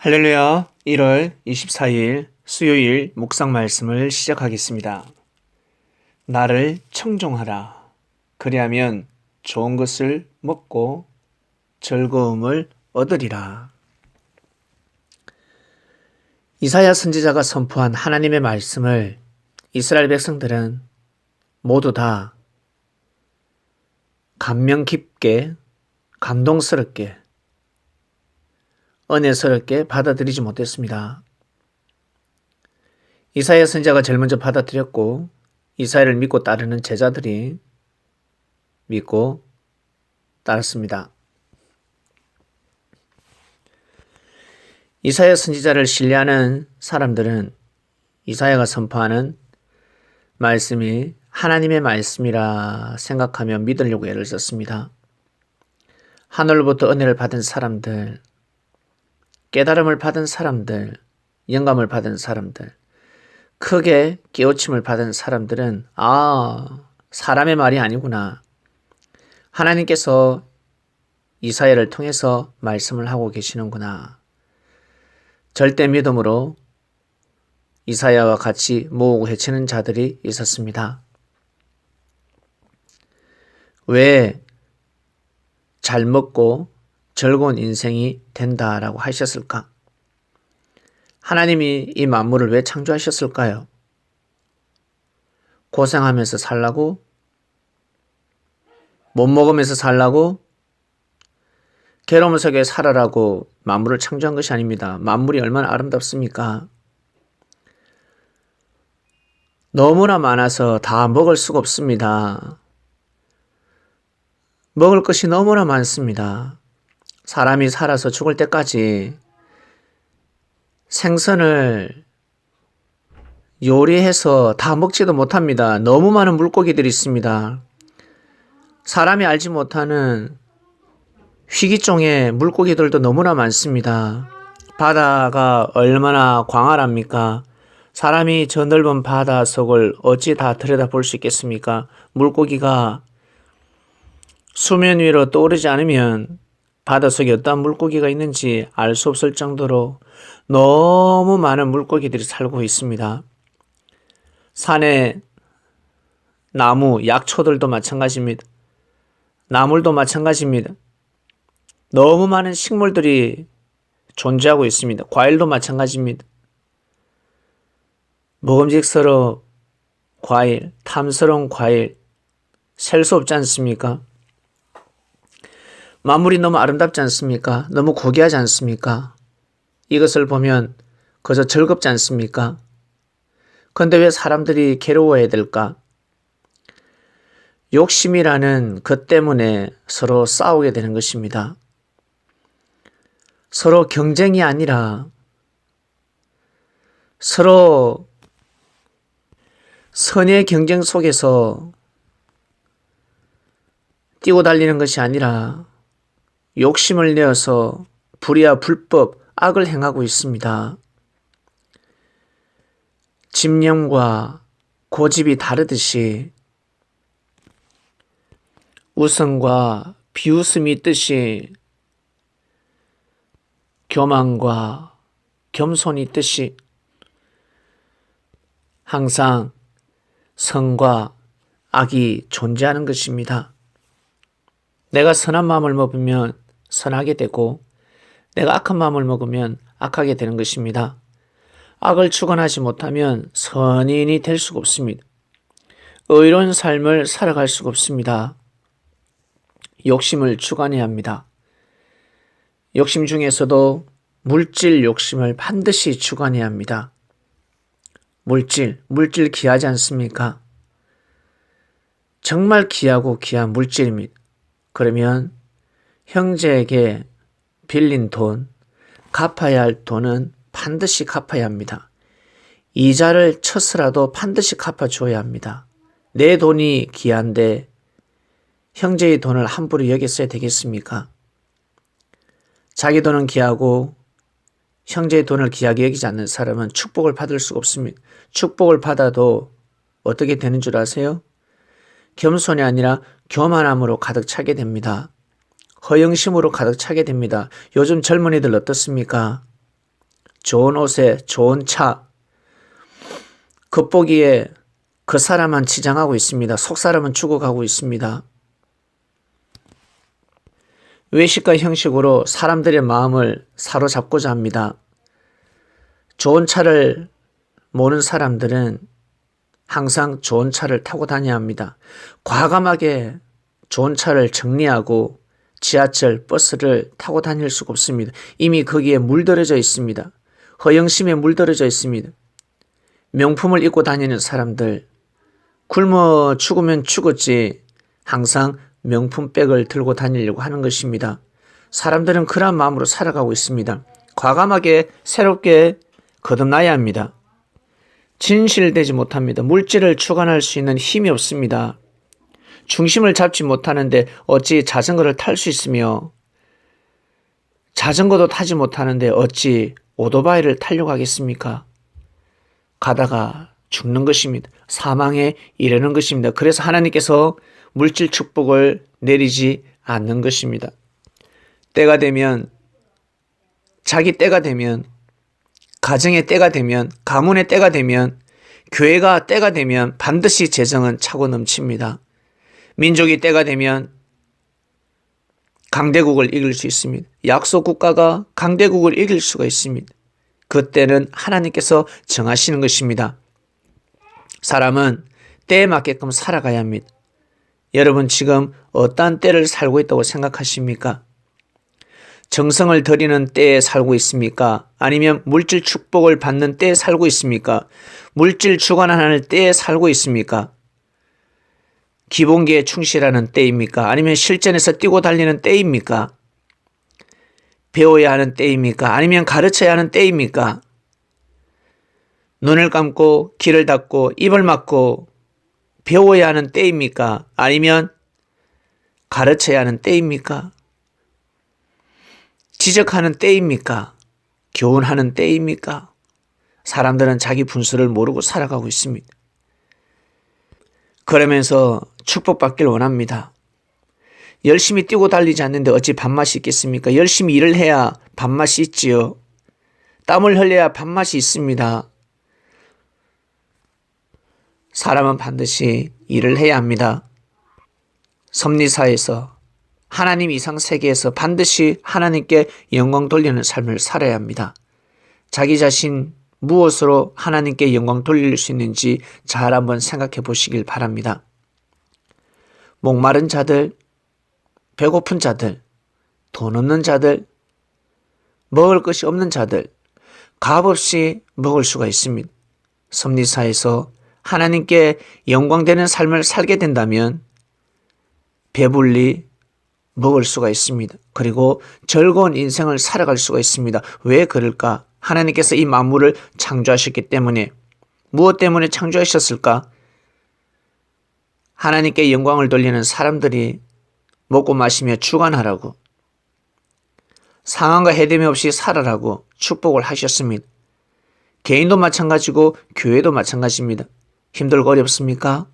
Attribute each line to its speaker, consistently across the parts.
Speaker 1: 할렐루야. 1월 24일 수요일 묵상 말씀을 시작하겠습니다. 나를 청종하라. 그리하면 좋은 것을 먹고 즐거움을 얻으리라. 이사야 선지자가 선포한 하나님의 말씀을 이스라엘 백성들은 모두 다 감명 깊게, 감동스럽게, 은혜스럽게 받아들이지 못했습니다. 이사야 선지자가 제일 먼저 받아들였고 이사야를 믿고 따르는 제자들이 믿고 따랐습니다. 이사야 선지자를 신뢰하는 사람들은 이사야가 선포하는 말씀이 하나님의 말씀이라 생각하며 믿으려고 애를 썼습니다. 하늘로부터 은혜를 받은 사람들, 깨달음을 받은 사람들, 영감을 받은 사람들, 크게 깨우침을 받은 사람들은 사람의 말이 아니구나. 하나님께서 이사야를 통해서 말씀을 하고 계시는구나. 절대 믿음으로 이사야와 같이 모으고 헤치는 자들이 있었습니다. 왜 잘 먹고 즐거운 인생이 된다라고 하셨을까? 하나님이 이 만물을 왜 창조하셨을까요? 고생하면서 살라고? 못 먹으면서 살라고? 괴로움 속에 살아라고 만물을 창조한 것이 아닙니다. 만물이 얼마나 아름답습니까? 너무나 많아서 다 먹을 수가 없습니다. 먹을 것이 너무나 많습니다. 사람이 살아서 죽을 때까지 생선을 요리해서 다 먹지도 못합니다. 너무 많은 물고기들이 있습니다. 사람이 알지 못하는 희귀종의 물고기들도 너무나 많습니다. 바다가 얼마나 광활합니까? 사람이 저 넓은 바다 속을 어찌 다 들여다볼 수 있겠습니까? 물고기가 수면 위로 떠오르지 않으면 바닷속에 어떤 물고기가 있는지 알 수 없을 정도로 너무 많은 물고기들이 살고 있습니다. 산에 나무, 약초들도 마찬가지입니다. 나물도 마찬가지입니다. 너무 많은 식물들이 존재하고 있습니다. 과일도 마찬가지입니다. 먹음직스러운 과일, 탐스러운 과일, 셀 수 없지 않습니까? 만물이 너무 아름답지 않습니까? 너무 고귀하지 않습니까? 이것을 보면 그저 즐겁지 않습니까? 그런데 왜 사람들이 괴로워해야 될까? 욕심이라는 것 때문에 서로 싸우게 되는 것입니다. 서로 경쟁이 아니라 서로 선의 경쟁 속에서 뛰고 달리는 것이 아니라 욕심을 내어서 불의와 불법, 악을 행하고 있습니다. 집념과 고집이 다르듯이 웃음과 비웃음이 있듯이 교만과 겸손이 있듯이 항상 선과 악이 존재하는 것입니다. 내가 선한 마음을 먹으면 선하게 되고 내가 악한 마음을 먹으면 악하게 되는 것입니다. 악을 추구하지 못하면 선인이 될 수가 없습니다. 의로운 삶을 살아갈 수가 없습니다. 욕심을 추구해야 합니다. 욕심 중에서도 물질 욕심을 반드시 추구해야 합니다. 물질 귀하지 않습니까? 정말 귀하고 귀한 물질입니다. 그러면 형제에게 빌린 돈, 갚아야 할 돈은 반드시 갚아야 합니다. 이자를 쳐서라도 반드시 갚아줘야 합니다. 내 돈이 귀한데 형제의 돈을 함부로 여겼어야 되겠습니까? 자기 돈은 귀하고 형제의 돈을 귀하게 여기지 않는 사람은 축복을 받을 수가 없습니다. 축복을 받아도 어떻게 되는 줄 아세요? 겸손이 아니라 교만함으로 가득 차게 됩니다. 허영심으로 가득 차게 됩니다. 요즘 젊은이들 어떻습니까? 좋은 옷에 좋은 차, 겉보기에 그 사람만 치장하고 있습니다. 속 사람은 죽어가고 있습니다. 외식과 형식으로 사람들의 마음을 사로잡고자 합니다. 좋은 차를 모는 사람들은 항상 좋은 차를 타고 다녀야 합니다. 과감하게 좋은 차를 정리하고 지하철, 버스를 타고 다닐 수가 없습니다. 이미 거기에 물들어져 있습니다. 허영심에 물들어져 있습니다. 명품을 입고 다니는 사람들, 굶어 죽으면 죽었지 항상 명품백을 들고 다니려고 하는 것입니다. 사람들은 그런 마음으로 살아가고 있습니다. 과감하게 새롭게 거듭나야 합니다. 진실되지 못합니다. 물질을 주관할 수 있는 힘이 없습니다. 중심을 잡지 못하는데 어찌 자전거를 탈 수 있으며 자전거도 타지 못하는데 어찌 오토바이를 타려고 하겠습니까? 가다가 죽는 것입니다. 사망에 이르는 것입니다. 그래서 하나님께서 물질 축복을 내리지 않는 것입니다. 때가 되면, 자기 때가 되면, 가정의 때가 되면, 가문의 때가 되면, 교회가 때가 되면 반드시 재정은 차고 넘칩니다. 민족이 때가 되면 강대국을 이길 수 있습니다. 약소 국가가 강대국을 이길 수가 있습니다. 그때는 하나님께서 정하시는 것입니다. 사람은 때에 맞게끔 살아가야 합니다. 여러분 지금 어떠한 때를 살고 있다고 생각하십니까? 정성을 들이는 때에 살고 있습니까? 아니면 물질 축복을 받는 때에 살고 있습니까? 물질 주관하는 때에 살고 있습니까? 기본기에 충실하는 때입니까? 아니면 실전에서 뛰고 달리는 때입니까? 배워야 하는 때입니까? 아니면 가르쳐야 하는 때입니까? 눈을 감고 귀를 닫고 입을 막고 배워야 하는 때입니까? 아니면 가르쳐야 하는 때입니까? 지적하는 때입니까? 교훈하는 때입니까? 사람들은 자기 분수를 모르고 살아가고 있습니다. 그러면서 축복받기를 원합니다. 열심히 뛰고 달리지 않는데 어찌 밥맛이 있겠습니까? 열심히 일을 해야 밥맛이 있지요. 땀을 흘려야 밥맛이 있습니다. 사람은 반드시 일을 해야 합니다. 섭리사에서 하나님 이상 세계에서 반드시 하나님께 영광 돌리는 삶을 살아야 합니다. 자기 자신 무엇으로 하나님께 영광 돌릴 수 있는지 잘 한번 생각해 보시길 바랍니다. 목마른 자들, 배고픈 자들, 돈 없는 자들, 먹을 것이 없는 자들, 값없이 먹을 수가 있습니다. 섭리사에서 하나님께 영광되는 삶을 살게 된다면 배불리 먹을 수가 있습니다. 그리고 즐거운 인생을 살아갈 수가 있습니다. 왜 그럴까? 하나님께서 이 만물을 창조하셨기 때문에. 무엇 때문에 창조하셨을까? 하나님께 영광을 돌리는 사람들이 먹고 마시며 주관하라고, 상황과 해됨이 없이 살아라고 축복을 하셨습니다. 개인도 마찬가지고 교회도 마찬가지입니다. 힘들고 어렵습니까?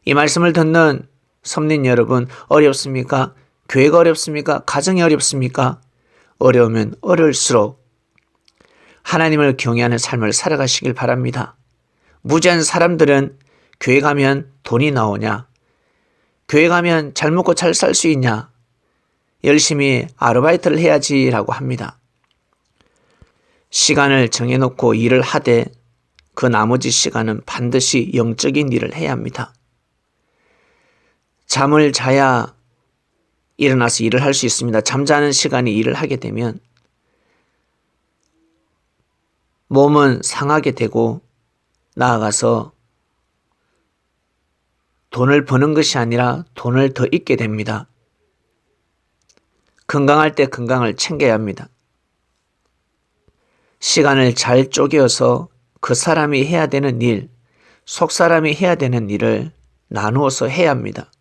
Speaker 1: 이 말씀을 듣는 섭린 여러분, 어렵습니까? 교회가 어렵습니까? 가정이 어렵습니까? 어려우면 어려울수록 하나님을 경외하는 삶을 살아가시길 바랍니다. 무지한 사람들은 교회 가면 돈이 나오냐? 교회 가면 잘 먹고 잘 살 수 있냐? 열심히 아르바이트를 해야지라고 합니다. 시간을 정해놓고 일을 하되 그 나머지 시간은 반드시 영적인 일을 해야 합니다. 잠을 자야 일어나서 일을 할 수 있습니다. 잠자는 시간에 일을 하게 되면 몸은 상하게 되고 나아가서 돈을 버는 것이 아니라 돈을 더 잊게 됩니다. 건강할 때 건강을 챙겨야 합니다. 시간을 잘 쪼개어서 그 사람이 해야 되는 일, 속 사람이 해야 되는 일을 나누어서 해야 합니다.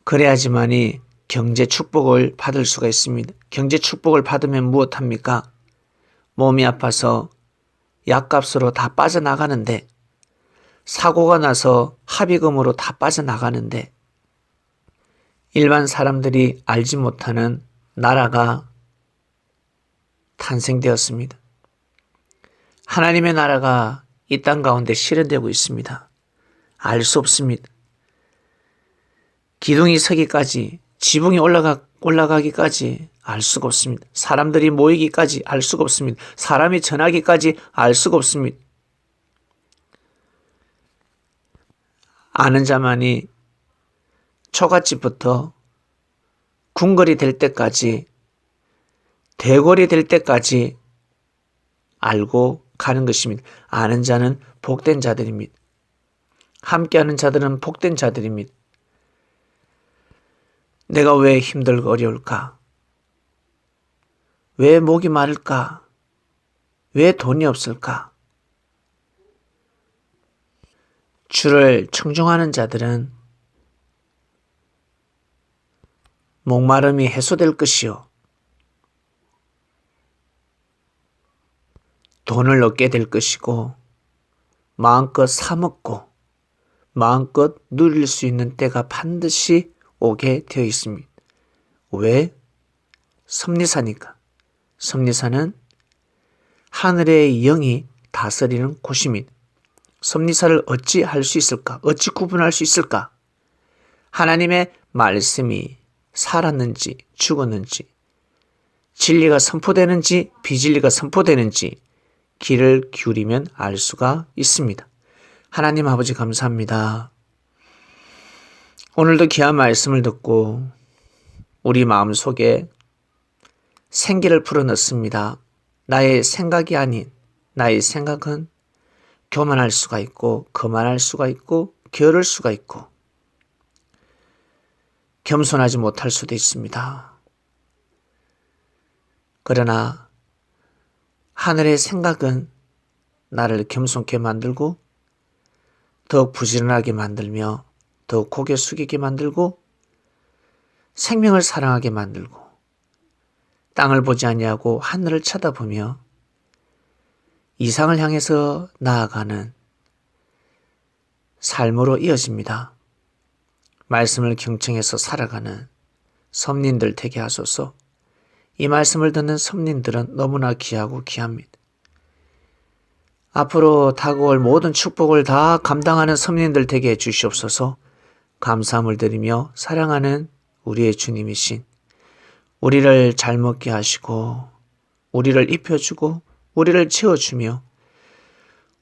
Speaker 1: 그래야지만이 경제 축복을 받을 수가 있습니다. 경제 축복을 받으면 무엇합니까? 몸이 아파서 약값으로 다 빠져나가는데, 사고가 나서 합의금으로 다 빠져나가는데, 일반 사람들이 알지 못하는 나라가 탄생되었습니다. 하나님의 나라가 이 땅 가운데 실현되고 있습니다. 알 수 없습니다. 기둥이 서기까지, 지붕이 올라가기까지 알 수가 없습니다. 사람들이 모이기까지 알 수가 없습니다. 사람이 전하기까지 알 수가 없습니다. 아는 자만이 초가집부터 궁궐이 될 때까지, 대궐이 될 때까지 알고 가는 것입니다. 아는 자는 복된 자들입니다. 함께하는 자들은 복된 자들입니다. 내가 왜 힘들고 어려울까? 왜 목이 마를까? 왜 돈이 없을까? 주를 청중하는 자들은 목마름이 해소될 것이요, 돈을 얻게 될 것이고, 마음껏 사먹고 마음껏 누릴 수 있는 때가 반드시 오게 되어 있습니다. 왜? 섭리사니까. 섭리사는 하늘의 영이 다스리는 곳입니다. 섭리사를 어찌 할 수 있을까? 어찌 구분할 수 있을까? 하나님의 말씀이 살았는지 죽었는지, 진리가 선포되는지 비진리가 선포되는지 귀를 기울이면 알 수가 있습니다. 하나님 아버지 감사합니다. 오늘도 귀한 말씀을 듣고 우리 마음속에 생기를 불어넣습니다. 나의 생각이 아닌 나의 생각은 교만할 수가 있고 거만할 수가 있고 게으를 수가 있고 겸손하지 못할 수도 있습니다. 그러나 하늘의 생각은 나를 겸손케 만들고 더욱 부지런하게 만들며 더욱 고개 숙이게 만들고 생명을 사랑하게 만들고 땅을 보지 아니하고 하늘을 쳐다보며 이상을 향해서 나아가는 삶으로 이어집니다. 말씀을 경청해서 살아가는 섭린들 되게 하소서. 이 말씀을 듣는 섭린들은 너무나 귀하고 귀합니다. 앞으로 다가올 모든 축복을 다 감당하는 섭린들 되게 해주시옵소서. 감사함을 드리며 사랑하는 우리의 주님이신 우리를 잘 먹게 하시고 우리를 입혀주고 우리를 채워주며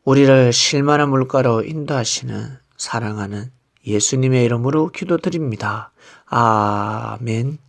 Speaker 1: 우리를 쉴만한 물가로 인도하시는 사랑하는 예수님의 이름으로 기도드립니다. 아멘.